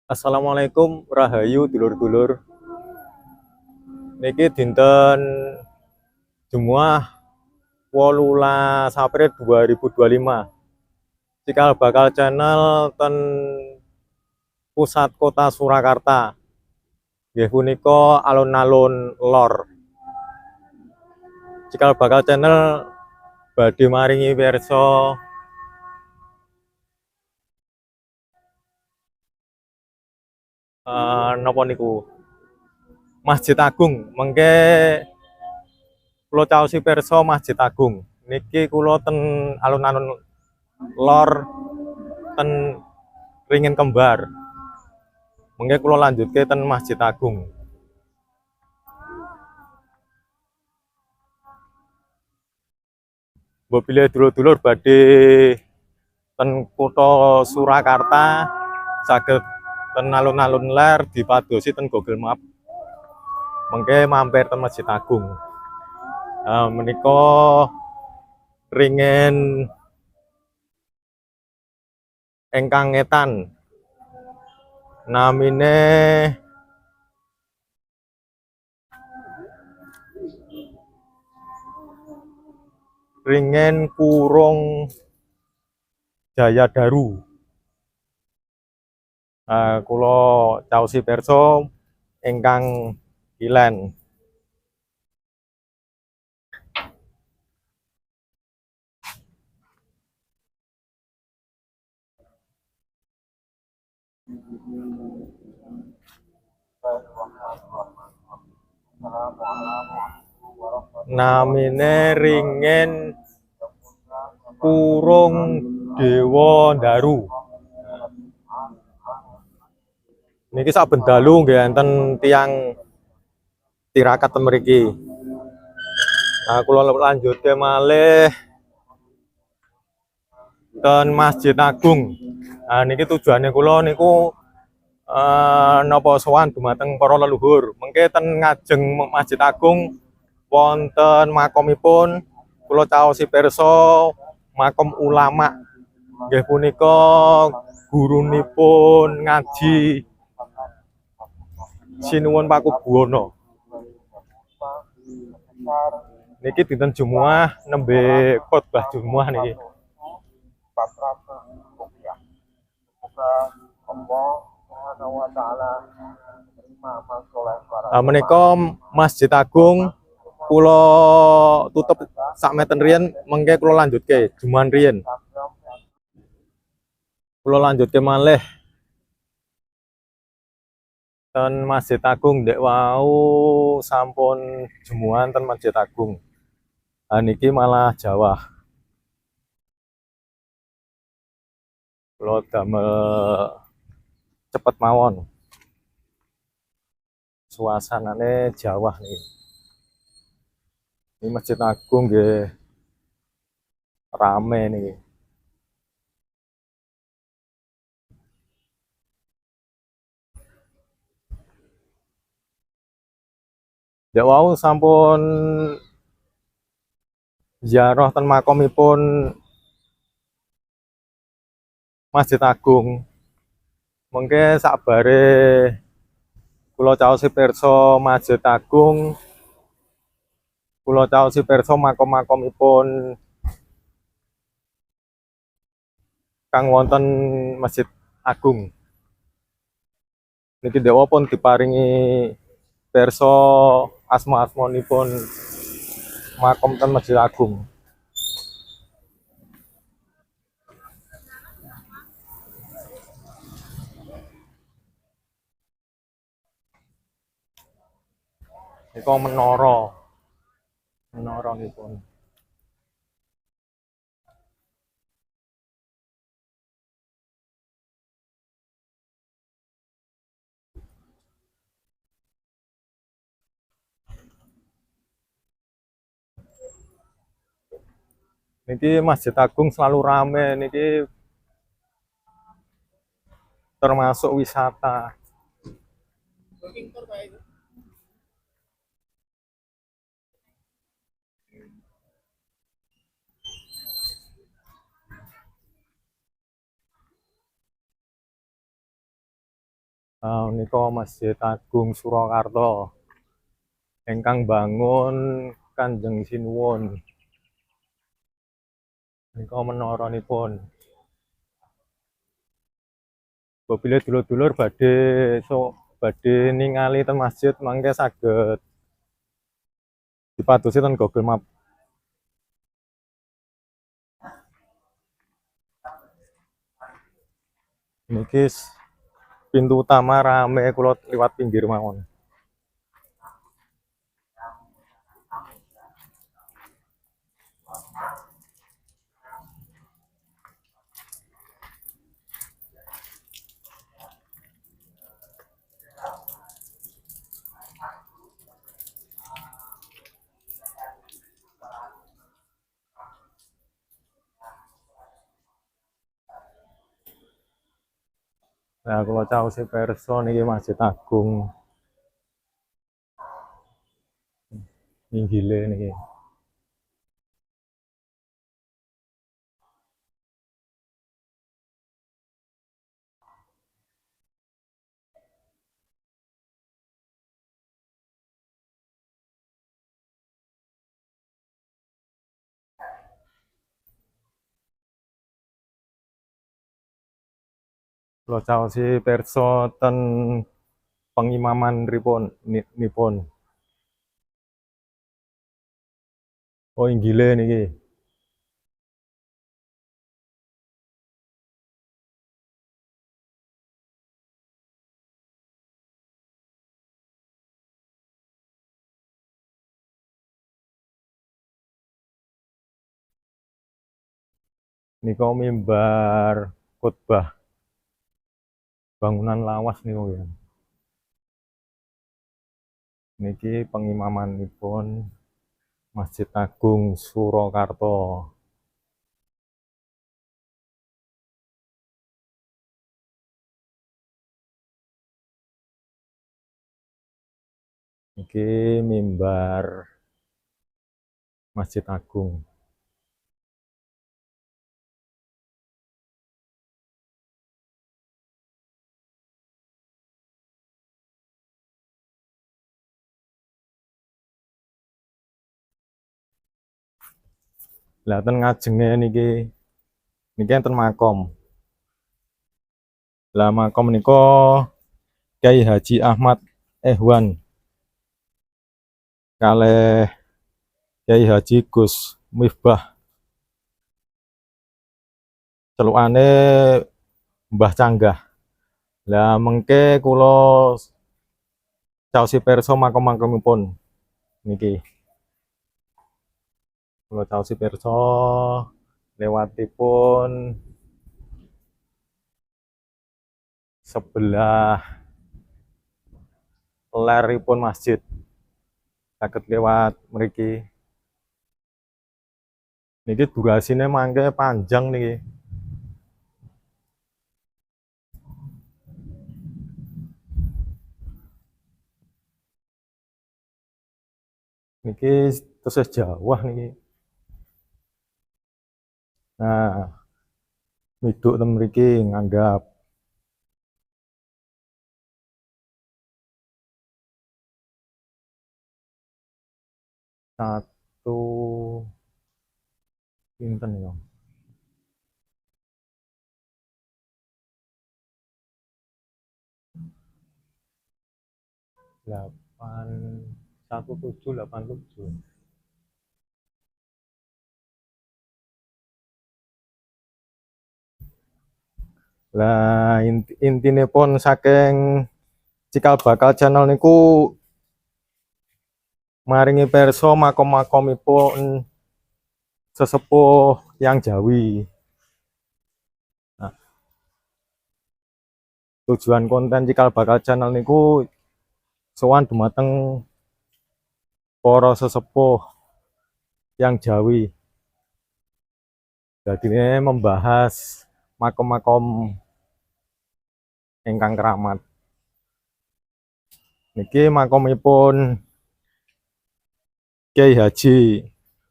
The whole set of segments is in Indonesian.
Assalamualaikum Rahayu dulur-dulur. Niki dinten Jumat 18 April 2025. Cikal bakal channel ten pusat kota Surakarta. Nggih punika alun-alun lor. Cikal bakal channel badhe maringi pirsa napa niku Masjid Agung. Mengke kula caosi pirsa Masjid Agung. Niki kula ten alun-alun lor ten Ringin Kembar. Mengke kula lanjutke ten Masjid Agung. Mbok bilih dulur-dulur badhe ten kutha Surakarta saged ten alun-alun ler dipadosi ten Google Map. Mengke mampir ten Masjid Agung. Menika ringin ingkang ngetan namine ringin Kurung Jaya Daru. Kula caosi pirsa ingkang kilen. Namine ringin Kurung Dewa Daru. Niki saben dalu nggih enten tiyang tirakat ten mriki. Kula lanjutke malih ten Masjid Agung. Niki tujuane kula niku napa sowan dumateng para leluhur. Mengke ten ngajeng Masjid Agung wonten makomipun, kula caosi pirsa makom ulama. Nggih punika gurunipun ngaji Sinuwun Pakubuwana. Niki dinten Jumat nembe khotbah Jumat niki. Menika Masjid Agung kula tutup sakmeten riyen, mengke kula lanjutke Jumat riyen. Kula lanjutke malih ten Masjid Agung ndek wau sampun jemuan ten Masjid Agung. Niki malah Jawa. Kula damel cepet mawon. Suasanane Jawa nih. Ini Masjid Agung nggih rame nih. Ndek wau sampun ziarah ten makomipun Masjid Agung. Mengke sakbare kula caosi pirsa Masjid Agung, kula caosi pirsa makom-makomipun kang wonten Masjid Agung. Niki dewa pun diparingi pirsa asma-asmanipun makom ten Masjid Agung. Nika menara nipun. Niki Masjid Agung selalu rame niki, termasuk wisata. Menika Masjid Agung Surakarta ingkang bangun Kanjeng Sinuwun. Menika menaranipun. Apabila dulur-dulur badhe ningali ten masjid mangke saged dipadosi ten Google Map. Niki pintu utama rame kula liwat pinggir mawon. Nah, kula caosi pirsa niki Masjid Agung Ninggile niki. Kula caosi pirsa ten pengimaman nipun. Oh, Inggile niki. Nika mimbar khotbah bangunan lawas niku ya. Niki pengimamanipun Masjid Agung Surakarta. Niki mimbar Masjid Agung. Lah ten ngajenge niki enten makom. Lah makom menika Kyai Haji Ahmad Ehwan kalih Kyai Haji Gus Miftah. Celukane Mbah Canggah. Lah mengke kula caosi pirsa makom-makomipun niki. Kula caosi pirsa lewatipun sebelah leripun masjid. Saged lewat mriki. Niki durasine mangke panjang niki. Niki tesih jawah niki. Nah, miduk ten mriki nganggap satu pinten ya. Delapan 1787. Lah intine pun saking cikal bakal channel niku maringi pirsa makom-makomipun sesepuh yang Jawi. Nah, tujuan konten cikal bakal channel niku sowan dumateng para sesepuh yang Jawi. Jadi ini membahas makom-makom ingkang keramat. Niki makomipun Kyai Haji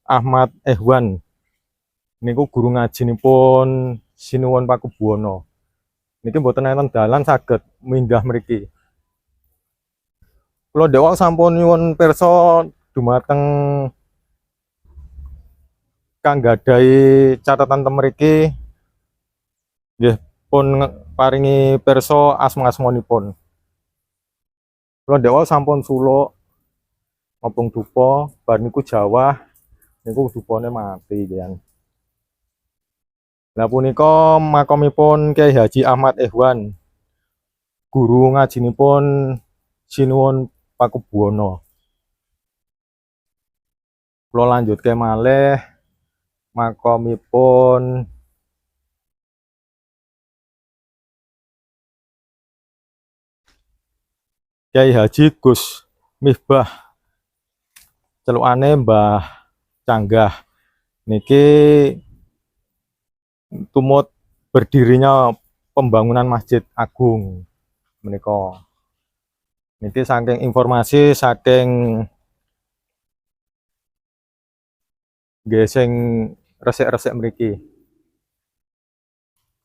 Ahmad Ehwan. Niku guru ngajinipun Sinuwun Pakubuwana. Niki mboten enten dalan saged minggah mriki. Kula dewa sampun nyuwun pirsa dumateng kang gadhahi catatan ten mriki nggih pun paringi pirsa asma-asmanipun. Kula dewa sampun suluk ngobong dupa bar niku jawah niku dupane mati kan. Lah punika makomipun Kyai Haji Ahmad Ehwan, guru ngajinipun Sinuwun Pakubuwana. Kula lanjutke malih makomipun Kyai Haji Gus Misbah, celukane Mbah Canggah. Niki tumut berdirinya pembangunan Masjid Agung menika. Niki saking informasi saking geseng resik-resik mriki.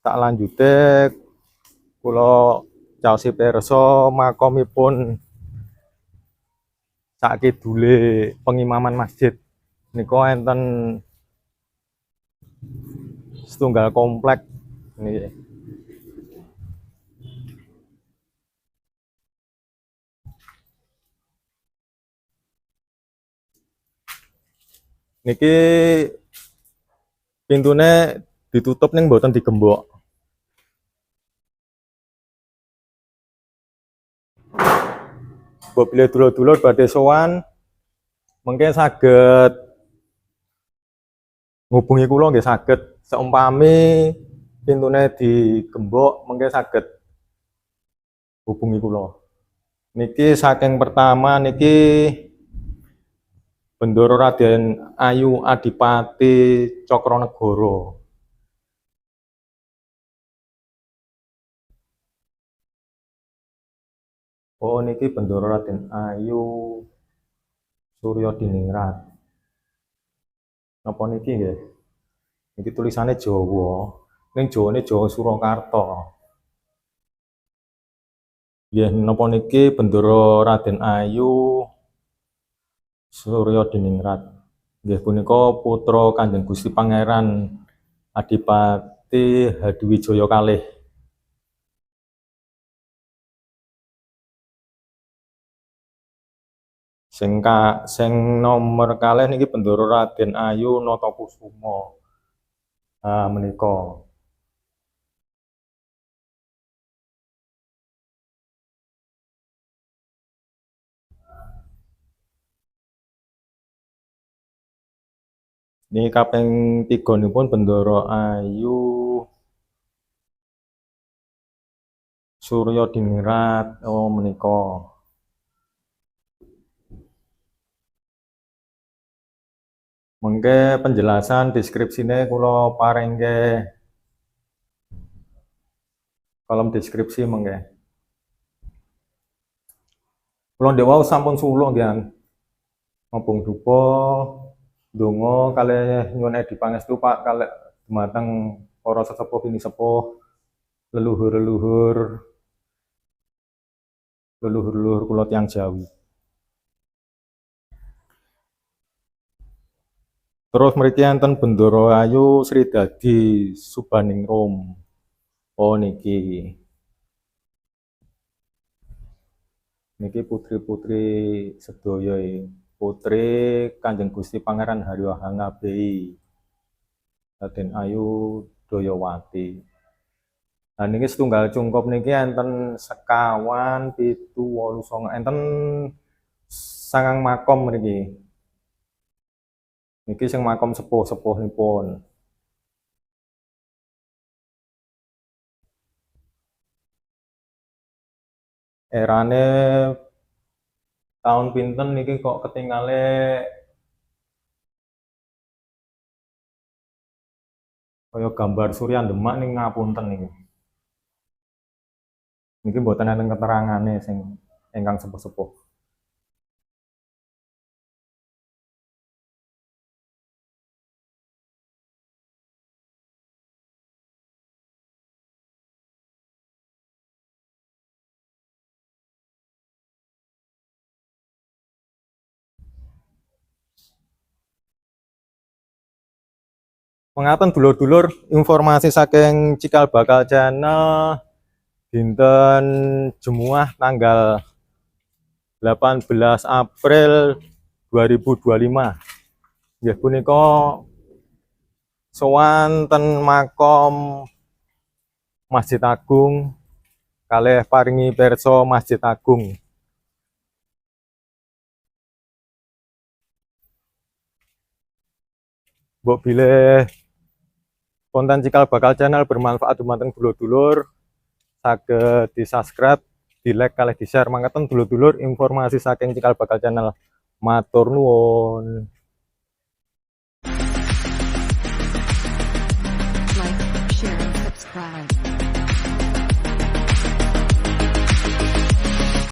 Tak lanjute kula caosi pirsa makomipun sakidule pengimaman masjid nika enten setunggal komplek niki. Niki pintune ditutup ning mboten digembok. Bila dulur-dulur badhe sowan mengke saged ngubungi kula nggih saged, seumpami pintune digembok mengke saged hubungi kula. Niki saking pertama niki Bendoro Raden Ayu Adipati Cokronegoro. Oh niki Bendoro Raden Ayu Suryo Diningrat. Napa niki nggih? Niki tulisane Jawa. Ning Jawane Jawa Surakarta. Nggih napa niki Bendoro Raden Ayu Suryo Diningrat. Nggih punika putra Kanjeng Gusti Pangeran Adipati Hadiwijaya kalih. Sing nomor kalih niki Bendoro Raden Ayu Natakusuma. Menika. Niki kaping 3 nipun Bendoro Ayu Suryo Diningrat. Oh menika. Mengke penjelasan deskripsine kula paringke kolom deskripsi mengke. Kula ndek wau sampun suluk nggih ngobong dupa donga kalih nyuwun edi pangestu Pak kalih dumateng para sesepuh pini sepuh leluhur kula tiyang Jawi. Terus mriki enten Bendoro Ayu Sri Dadi Subaningrum. Oh niki. Niki putri-putri sedaya putri Kanjeng Gusti Pangeran Hariwahangabei Raden Ayu Dayawati. Nah niki setunggal cungkup niki enten sekawan 789 enten 9 makom mriki. Niki sing makom sepuh-sepuhnipun. Erane tahun pinten niki kok ketingale kaya gambar Surya Demak ning ngapunten niki. Niki mboten enten keterangane sing ingkang sepuh-sepuh. Mengaten dulur-dulur informasi saking Cikal Bakal Channel dinten Jumat tanggal 18 April 2025. Nggih punika sowan ten makom Masjid Agung kalih paringi pirsa Masjid Agung. Mbok bilih konten Cikal Bakal Channel bermanfaat dumateng dulur-dulur, saged di-subscribe, di-like kalih di-share mangkaten dulur-dulur informasi saking Cikal Bakal Channel. Matur nuwun.